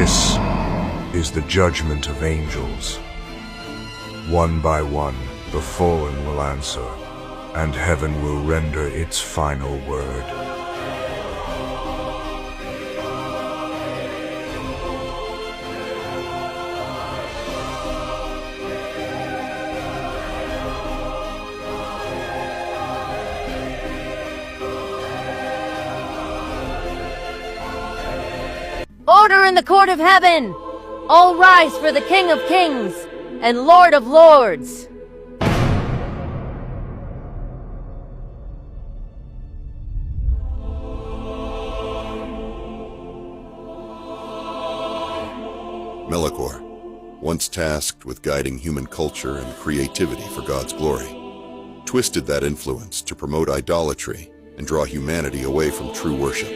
This is the judgment of angels. One by one, the fallen will answer, and heaven will render its final word. Order in the court of heaven! All rise for the King of Kings and Lord of Lords! Melekor, once tasked with guiding human culture and creativity for God's glory, twisted that influence to promote idolatry and draw humanity away from true worship.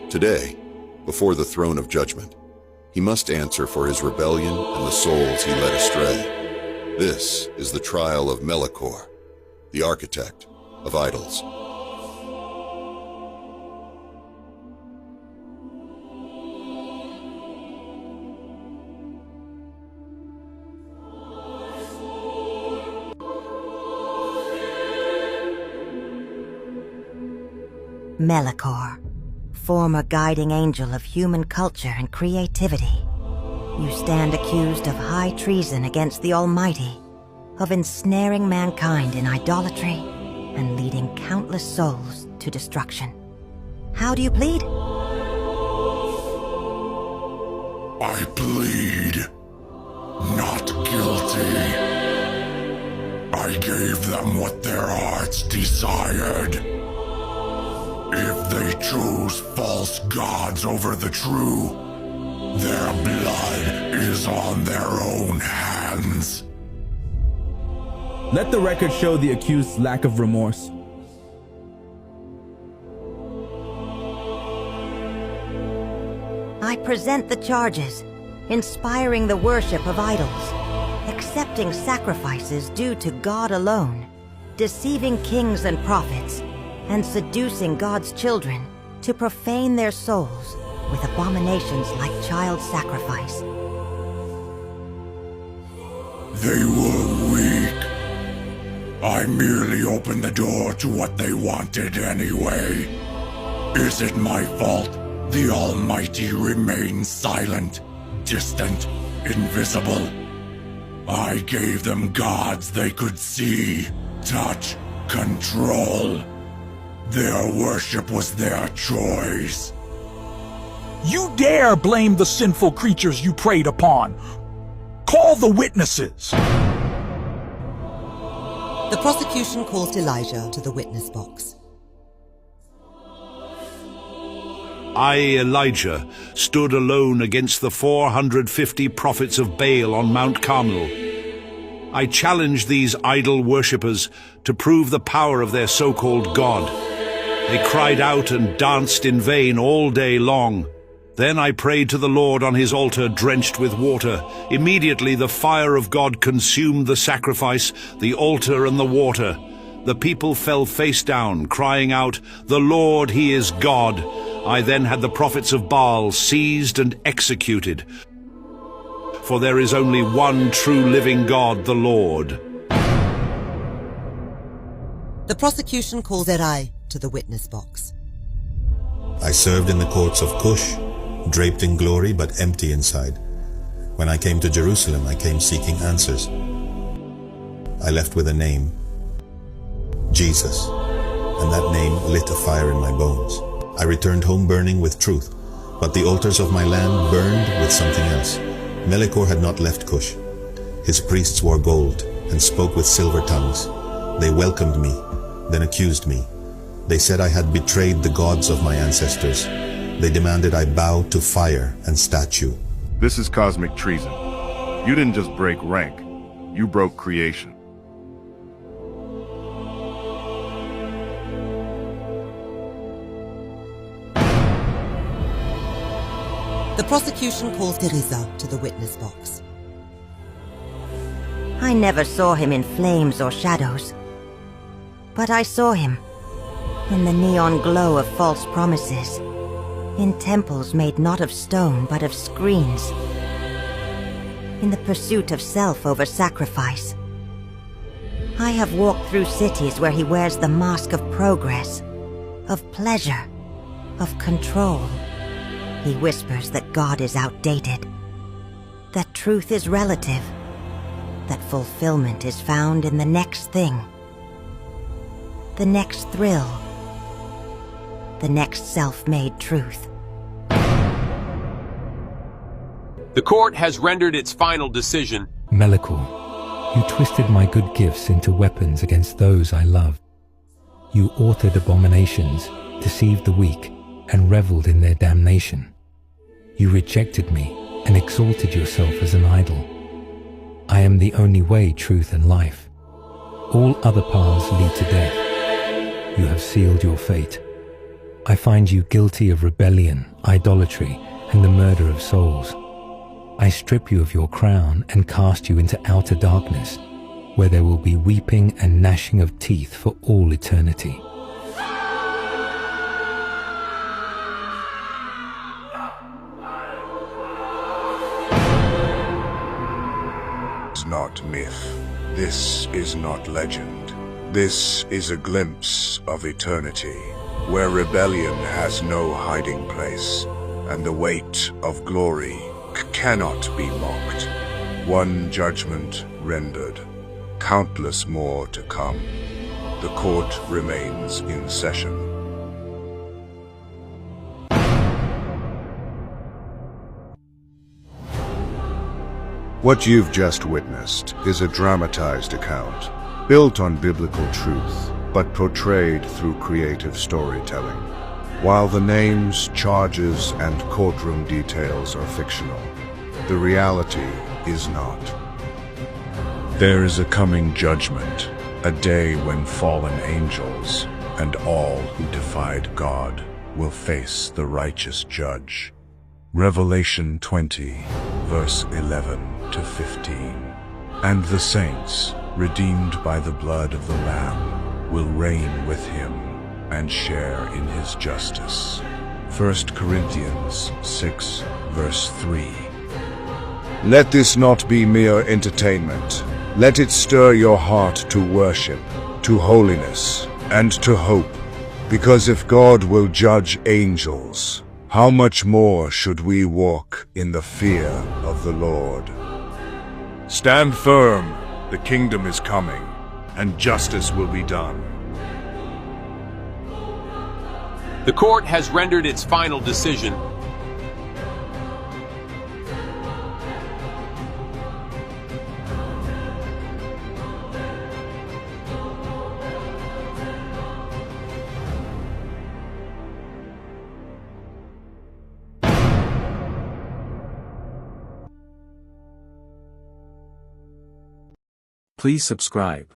Today, before the throne of judgment, he must answer for his rebellion and the souls he led astray. This is the trial of Melekor, the architect of idols. Melekor, former guiding angel of human culture and creativity. You stand accused of high treason against the Almighty, of ensnaring mankind in idolatry and leading countless souls to destruction. How do you plead? I plead not guilty. I gave them what their hearts desired. If they choose false gods over the true, their blood is on their own hands. Let the record show the accused's lack of remorse. I present the charges, inspiring the worship of idols, accepting sacrifices due to God alone, deceiving kings and prophets, and seducing God's children to profane their souls with abominations like child sacrifice. They were weak. I merely opened the door to what they wanted anyway. Is it my fault the Almighty remains silent, distant, invisible? I gave them gods they could see, touch, control. Their worship was their choice. You dare blame the sinful creatures you preyed upon? Call the witnesses! The prosecution calls Elijah to the witness box. I, Elijah, stood alone against the 450 prophets of Baal on Mount Carmel. I challenged these idol worshippers to prove the power of their so-called God. They cried out and danced in vain all day long. Then I prayed to the Lord on his altar drenched with water. Immediately the fire of God consumed the sacrifice, the altar and the water. The people fell face down, crying out, "The Lord, he is God." I then had the prophets of Baal seized and executed. For there is only one true living God, the Lord. The prosecution calls Erai to the witness box. I served in the courts of Cush, draped in glory but empty inside. When I came to Jerusalem, I came seeking answers. I left with a name, Jesus, and that name lit a fire in my bones. I returned home burning with truth, but the altars of my land burned with something else. Melekor had not left Cush. His priests wore gold and spoke with silver tongues. They welcomed me, then accused me. They said I had betrayed the gods of my ancestors. They demanded I bow to fire and statue. This is cosmic treason. You didn't just break rank, you broke creation. The prosecution calls Teresa to the witness box. I never saw him in flames or shadows, but I saw him in the neon glow of false promises. in temples made not of stone but of screens, in the pursuit of self over sacrifice. I have walked through cities where he wears the mask of progress, of pleasure, of control. He whispers that God is outdated, that truth is relative, that fulfillment is found in the next thing, the next thrill, the next self-made truth. The court has rendered its final decision. Melekor, you twisted my good gifts into weapons against those I love. You authored abominations, deceived the weak, and reveled in their damnation. You rejected me and exalted yourself as an idol. I am the only way, truth, and life. All other paths lead to death. You have sealed your fate. I find you guilty of rebellion, idolatry, and the murder of souls. I strip you of your crown and cast you into outer darkness, where there will be weeping and gnashing of teeth for all eternity. It's not myth. This is not legend. This is a glimpse of eternity, where rebellion has no hiding place, and the weight of glory cannot be mocked. One judgment rendered, countless more to come. The court remains in session. What you've just witnessed is a dramatized account, built on biblical truth, but portrayed through creative storytelling. While the names, charges, and courtroom details are fictional, the reality is not. There is a coming judgment, a day when fallen angels and all who defied God will face the righteous judge. Revelation 20, verse 11 to 15. And the saints, redeemed by the blood of the Lamb, will reign with him and share in his justice. 1 Corinthians 6, verse 3. Let this not be mere entertainment. Let it stir your heart to worship, to holiness, and to hope. Because if God will judge angels, how much more should we walk in the fear of the Lord? Stand firm, the kingdom is coming, and justice will be done. The court has rendered its final decision. Please subscribe.